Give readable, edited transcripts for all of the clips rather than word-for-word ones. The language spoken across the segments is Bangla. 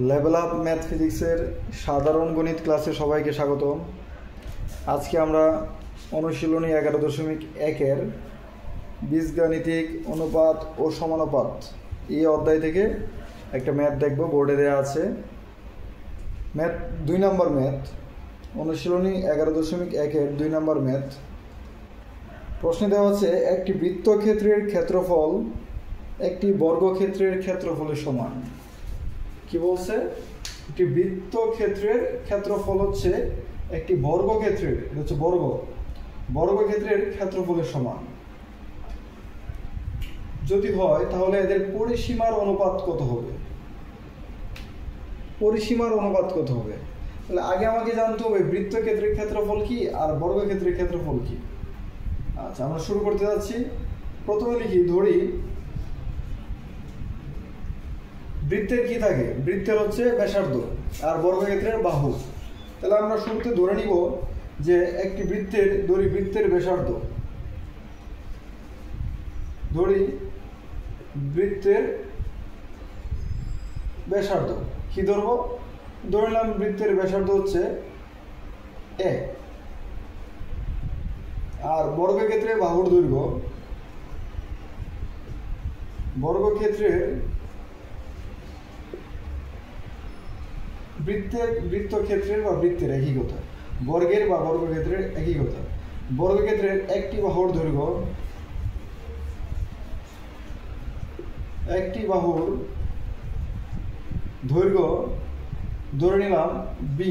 লেভেল আপ ম্যাথ ফিজিক্সের সাধারণ গণিত ক্লাসে সবাইকে স্বাগতম। আজকে আমরা অনুশীলনী 11.1-এর বীজগাণিতিক অনুপাত ও সমানুপাত এই অধ্যায় থেকে একটা ম্যাথ দেখব। বোর্ডে দেওয়া আছে ম্যাথ 2 নম্বর ম্যাথ, অনুশীলনী 11.1-এর 2 নম্বর ম্যাথ। প্রশ্নে দেওয়া আছে একটি বৃত্তক্ষেত্রের ক্ষেত্রফল একটি বর্গক্ষেত্রের ক্ষেত্রফলের সমান। কি বলছে? একটি বৃত্তক্ষেত্রের ক্ষেত্রফল হচ্ছে একটি বর্গক্ষেত্রের, এটা হচ্ছে বর্গক্ষেত্রের ক্ষেত্রফলের সমান যদি হয়, তাহলে এদের পরিসীমার অনুপাত কত হবে? পরিসীমার অনুপাত কত হবে? তাহলে আগে আমাকে জানতে হবে বৃত্তক্ষেত্রের ক্ষেত্রফল কি আর বর্গক্ষেত্রের ক্ষেত্রফল কি। আচ্ছা, আমরা শুরু করতে যাচ্ছি। প্রথমে লিখি, ধরি বৃত্তের কি থাকে? বৃত্তের হচ্ছে ব্যাসার্ধ আর বর্গক্ষেত্রের বাহু। তাহলে আমরা শুরুতে ধরে নিব যে একটি বৃত্তের ব্যাসার্ধ, বৃত্তের ব্যাসার্ধ কি ধরবো? ধরে নিলাম বৃত্তের ব্যাসার্ধ হচ্ছে এ, আর বর্গক্ষেত্রের বাহুর দৈর্ঘ্য, বৃত্তক্ষেত্রের বা বৃত্তের একই কথা, বর্গের বা বর্গক্ষেত্রের একই কথা। বর্গক্ষেত্রের একটি বাহুর দৈর্ঘ্য, ধরে নিলাম বি,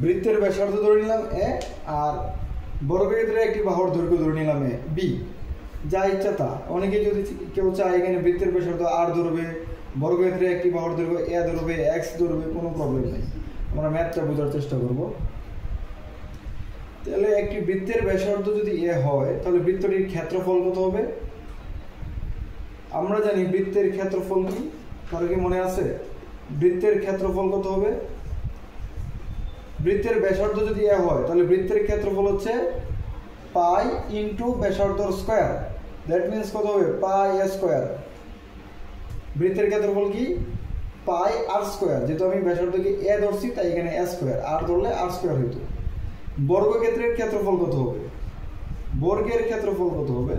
বৃত্তের ব্যাসার্ধ ধরে নিলাম এ, আর বর্গক্ষেত্রের একটি বাহুর দৈর্ঘ্য ধরে নিলাম এ বি। যা ইচ্ছা তা। অনেকে যদি কেউ চায় এখানে বৃত্তের ব্যাসার্ধ আর ধরবে, বর্গক্ষেত্রে একটি বাহুর দৈর্ঘ্য এ ধরবে, এক্স ধরবে, কোনো প্রবলেম নেই। আমরা ম্যাথটা বোঝার চেষ্টা করব। তাহলে একটি বৃত্তের ব্যাসার্ধ যদি এ হয়, তাহলে বৃত্তটির ক্ষেত্রফল কত হবে? আমরা জানি বৃত্তের ক্ষেত্রফল কি, কারো কি মনে আছে? বৃত্তের ক্ষেত্রফল কত হবে? বৃত্তের ব্যাসার্ধ যদি এ হয়, তাহলে বৃত্তের ক্ষেত্রফল হচ্ছে পাই ইন্টু ব্যাসার্ধর স্কয়ার। দ্যাট মিনস কত হবে? পাই এ স্কয়ার। বৃত্তের ক্ষেত্রফল কি? Pi R square. যেহেতু আমি ব্যাসার্ধকে এ ধরছি, তাই এখানে এ স্কয়ার, আর ধরলে আর স্কয়ার হইতো। বর্গক্ষেত্রের ক্ষেত্রফল কত হবে? বর্গের ক্ষেত্রফল কত হবে?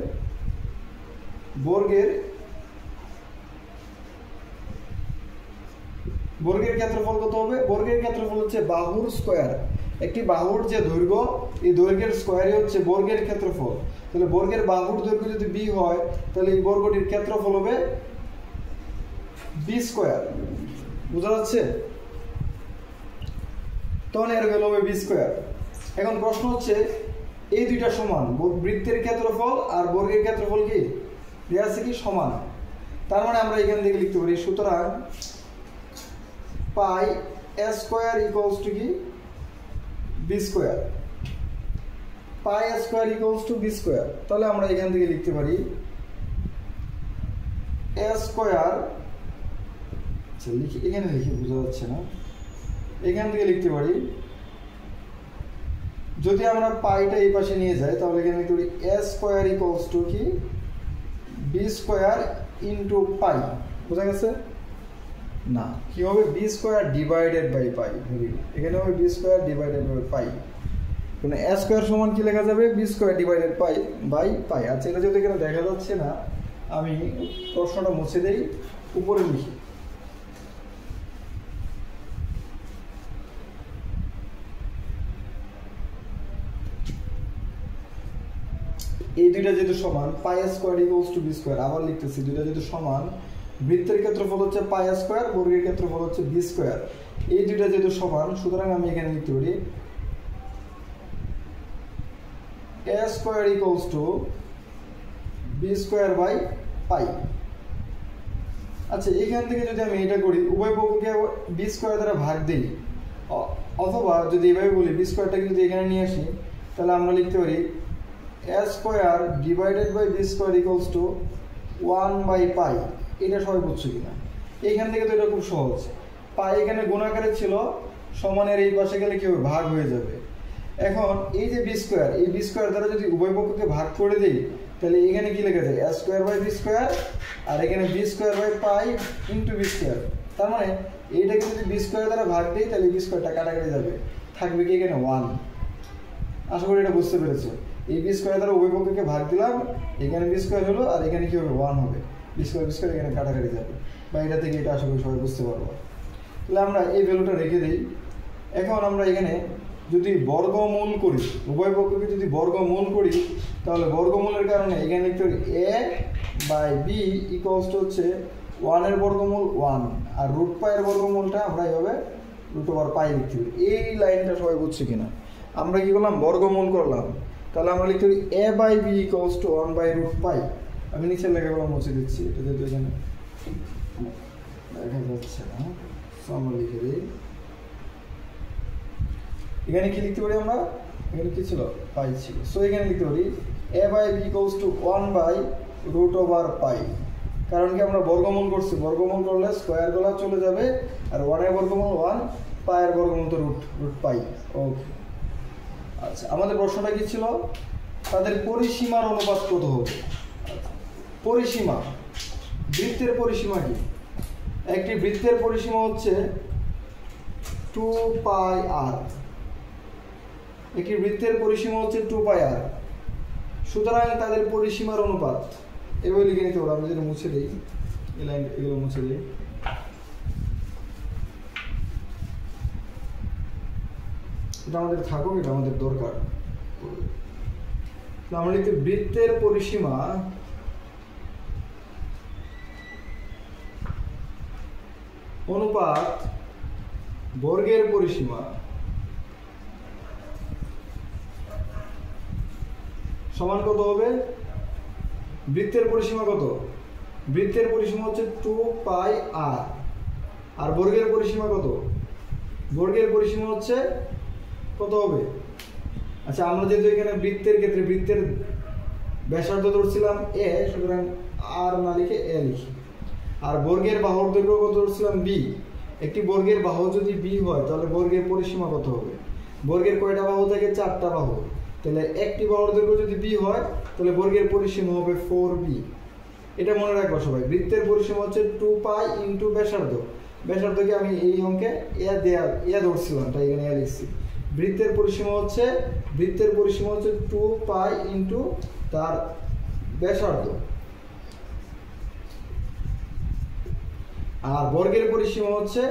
বর্গের ক্ষেত্রফল কত হবে? বর্গের ক্ষেত্রফল হচ্ছে বাহুর স্কয়ার। একটি বাহুর যে দৈর্ঘ্য, এই দৈর্ঘ্যের স্কয়ারই হচ্ছে বর্গের ক্ষেত্রফল। তাহলে বর্গের বাহুর দৈর্ঘ্য যদি বি হয়, তাহলে এই বর্গটির ক্ষেত্রফল হবে বি স্কয়ার। বোঝা যাচ্ছে? তখন এর ভ্যালু হবে বি স্কয়ার। এখন প্রশ্ন হচ্ছে এই দুইটা সমান, বৃত্তের ক্ষেত্রফল আর বর্গের ক্ষেত্রফল কি দেয়া আছে কি? সমান। তার মানে আমরা এখান থেকে লিখতে পারি, সুতরাং pi A square equals to কি? B square. Pi A square equals to B square. তাহলে আমরা এখান থেকে লিখতে পারি এ স্কয়ার, এখানে লিখে বোঝা যাচ্ছে না, এখান থেকে লিখতে পারি, যদি আমরা পাইটা এই পাশে নিয়ে যাই, তাহলে এখানে লিখতে পারি এ স্কয়ার ইকুয়ালস টু কি? B square into pi. বোঝা গেছে? না, কি হবে? B square divided by pi. এখানে হবে b square divided by pi. মানে এ স্কয়ার সমান কি লেখা যাবে? B square divided by pi. আচ্ছা, এটা যদি এখানে দেখা যাচ্ছে না, আমি প্রশ্নটা মুছে দেই, উপরে লিখি। এই দুইটা যেহেতু সমান, pi square equals to B square, আবার লিখতেছি, দুইটা যেহেতু সমান, বৃত্তের ক্ষেত্রফল হচ্ছে পাই স্কয়ার, বর্গের ক্ষেত্রফল হচ্ছে বি স্কয়ার। এই দুইটা যেহেতু সমান, সুতরাং আমি এখানে লিখতে পারি এ square equals to B square by pi. আচ্ছা, এখান থেকে যদি আমি এটা করি, উভয় পক্ষকে বি স্কয়ার দ্বারা ভাগ দিই, অথবা যদি এভাবে বলি বি স্কয়ারটাকে যদি এখানে নিয়ে আসি, তাহলে আমরা লিখতে পারি এ square divided by B square equals to 1 by pi. এটা সবাই বুঝছো কিনা? এইখান থেকে তো এটা খুব সহজ। পাই এখানে গুণাকারে ছিল, সমানের এই পাশে গেলে কি হবে? ভাগ হয়ে যাবে। এখন এই যে বি স্কয়ার, এই বি স্কয়ার দ্বারা যদি উভয় পক্ষকে ভাগ করে দিই, তাহলে এখানে কি লেখা যায় a square by b square, আর এখানে b square by pi into b square. তার মানে এইটাকে যদি b স্কয়ার দ্বারা ভাগ দিই তাহলে b স্কয়ারটা কাটাকাটি যাবে, থাকবে কি এখানে 1। আশা করি এটা বুঝতে পেরেছো। এই b স্কয়ার দ্বারা উভয় পক্ষকে ভাগ দিলাম, এখানে b স্কয়ার হলো আর এখানে কি হবে 1 হবে, b স্কয়ার এখানে কাটাকাটি যাবে, বা এটা থেকে এটা আশা করি সবাই বুঝতে পারবো। তাহলে আমরা এই ভ্যালুটা রেখে দিই। এখন আমরা এখানে যদি বর্গমূল করি, উভয় পক্ষকে যদি বর্গমূল করি, তাহলে বর্গমূলের কারণে এখানে লিখতে পারি a by b equals to হচ্ছে 1 এর বর্গমূল 1, আর রুট পাই এর বর্গমূলটা আমরা এইভাবে রুট ওভার পাই লিখতে পারি। এই লাইনটা সবাই বুঝছে কিনা? আমরা কি করলাম, বর্গমূল করলাম, তাহলে আমরা লিখতে পারি a by b equals to 1 by root pi. আমি নিচের লেখাগুলো মুছে দিচ্ছি, এটা যেহেতু এখানে দেখা যাচ্ছে না, আমরা লিখে দিই। এখানে কি লিখতে পারি আমরা, এখানে কি ছিল পাই ছিল, সো এখানে লিখতে পারি a by b equals to 1 by root over pi. কারণ কি আমরা বর্গমূল করছি, বর্গমূল করলে স্কয়ারগুলো চলে যাবে, আর 1 এর বর্গমূল 1, পাই এর বর্গমূল তো রুট পাই। ওকে, আচ্ছা আমাদের প্রশ্নটা কি ছিল, তাদের পরিসীমার অনুপাত কত হবে? পরিসীমা, বৃত্তের পরিসীমা কি? একটি বৃত্তের পরিসীমা হচ্ছে 2 পাই r, একটি বৃত্তের পরিসীমা হচ্ছে 2 পাই r। সুতরাং তাদের পরিসীমার অনুপাত এভাবে লিখে নিতে পারো। আমি যেটা মুছে দিই, এই লাইন এগুলো মুছে দিই। এটা আমাদের থাকুক, এটা আমাদের দরকার। আমরা লিখতে বৃত্তের পরিসীমা অনুপাত বর্গের পরিসীমা সমান কত হবে? বৃত্তের পরিসীমা কত? বৃত্তের পরিসীমা হচ্ছে 2 পাই r, আর বর্গের পরিসীমা কত? বর্গের পরিসীমা হচ্ছে কত হবে? আচ্ছা আমরা যেহেতু এখানে বৃত্তের ক্ষেত্রে বৃত্তের ব্যাসার্ধ ধরছিলাম a, সুতরাং r না লিখে a লিখি। আর বর্গের বাহুর দৈর্ঘ্য কত ধরছিলাম b। একটি বর্গের বাহু যদি b হয় তাহলে বর্গের পরিসীমা কত হবে? বর্গের কয়টা বাহু থাকে? 4টা বাহু। তাহলে একটি বাহুর দৈর্ঘ্য যদি b হয় তাহলে বর্গের পরিসীমা হবে 4b। এটা মনে রাখবো সবাই। বৃত্তের পরিসীমা হচ্ছে 2 পাই ইন্টু ব্যাসার্ধ। ব্যাসার্ধকে আমি এই অঙ্কে এ ধরছিলাম, তাই এখানে এ লিখছি। বৃত্তের পরিসীমা হচ্ছে 2 পাই ইন্টু তার ব্যাসার্ধ, আর বর্গের পরিসীমা হচ্ছে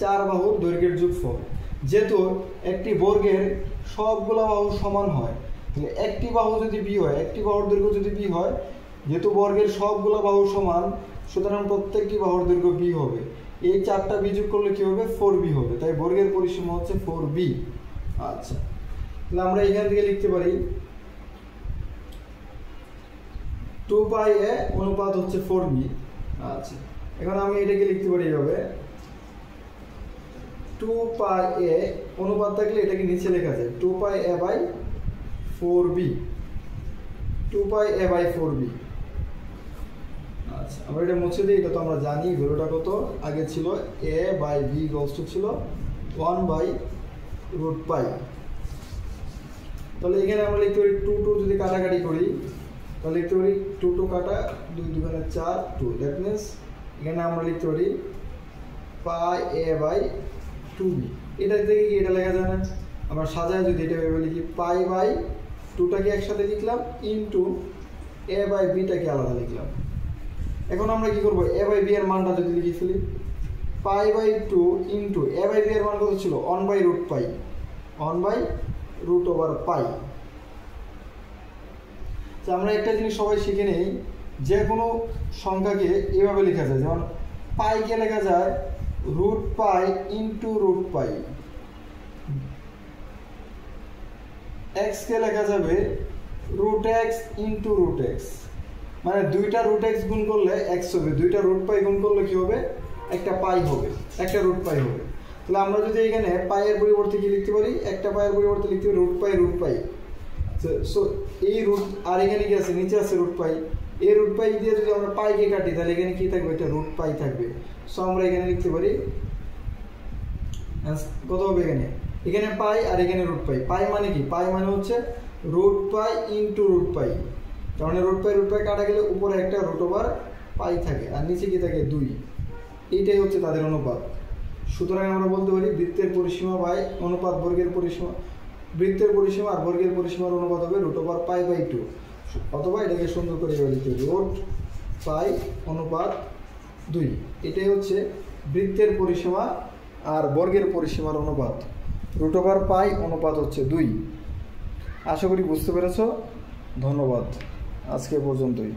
4 বাহুর দৈর্ঘ্যের যোগফল। যেহেতু একটি বর্গের সবগুলা বাহু সমান হয়, তাহলে একটি বাহু যদি b হয়, একটি বাহুর দৈর্ঘ্য যদি b হয়, যেহেতু বর্গের সবগুলা বাহু সমান, সুতরাং প্রত্যেকটি বাহুর দৈর্ঘ্য b হবে। এই 4টা b যোগ করলে কি হবে? 4b হবে। তাই বর্গের পরিসীমা হচ্ছে 4b। আচ্ছা, তাহলে আমরা এখান থেকে লিখতে পারি 2 পাই a অনুপাত হচ্ছে 4b। আচ্ছা, এখন আমি এটাকে লিখতে পারি এইভাবে, 2 পাই a অনুপাত থাকলে এটাকে নিচে লেখা যায় 2 pi a by 4b, 2 pi a by 4b। আচ্ছা, আমরা এটা মুছে দিই। এটা তো আমরা জানি ভ্যালুটা কত আগে ছিল, a by b equals to ছিল 1 বাই রুট পাই। তাহলে এখানে আমরা লিখতে পারি 2 যদি কাটাকাটি করি তাহলে লিখতে পারি 2 কাটা 2 দুগুণে 4 2, দ্যাট মিনস এখানে আমরা লিখতে পারি পাই a বাই 2b। এটা থেকে কি এটা লেখা যায় না? আমরা সাজায় যদি এটা ভেবে লিখি, পাই বাই 2টাকে একসাথে লিখলাম ইন্টু a বাই bটাকে আলাদা লিখলাম। এখন আমরা কি করব, a বাই b এর মানটা যদি লিখে ফেলি, pi by 2 into a by b এর মান কত ছিল? 1 by root pi, 1 by root over pi. আমরা একটা জিনিস সবাই শিখে নেই, যে কোনো সংখ্যাকে এভাবে লেখা যায়। যেমন পাইকে লেখা যায় root pi into root pi, x কে লেখা যাবে root x into root x. মানে দুইটা রুট এক্স গুণ করলে এক্স হবে, দুইটা রুট পাই গুণ করলে কি হবে? একটা পাই হবে, একটা রুট পাই হবে। তাহলে আমরা যদি এখানে পাইয়ের পরিবর্তে কি লিখতে পারি? একটা পাইয়ের পরিবর্তে লিখতে পারি root pi root pi. So এই রুট, আর এখানে কি আছে? নিচে আছে রুট পাই। এই রুট পাই দিয়ে যদি আমরা পাইকে কাটি তাহলে এখানে কি থাকবে? এটা রুট পাই থাকবে। সো আমরা এখানে লিখতে পারি কত হবে? এখানে পাই আর এখানে রুট পাই। পাই মানে কি? পাই মানে হচ্ছে root pi into root pi. কারণ রুট পাই কাটা গেলে উপরে একটা √পাই থাকে আর নিচে কি থাকে 2। এইটাই হচ্ছে তাদের অনুপাত। সুতরাং আমরা বলতে পারি বৃত্তের পরিসীমা বাই অনুপাত বর্গের পরিসীমা, বৃত্তের পরিসীমা আর বর্গের পরিসীমার অনুপাত হবে √π/2, অথবা এটাকে সুন্দর করে লিখতে √π অনুপাত 2। এটাই হচ্ছে বৃত্তের পরিসীমা আর বর্গের পরিসীমার অনুপাত। √π অনুপাত হচ্ছে 2। আশা করি বুঝতে পেরেছ। ধন্যবাদ, আজকে পর্যন্তই।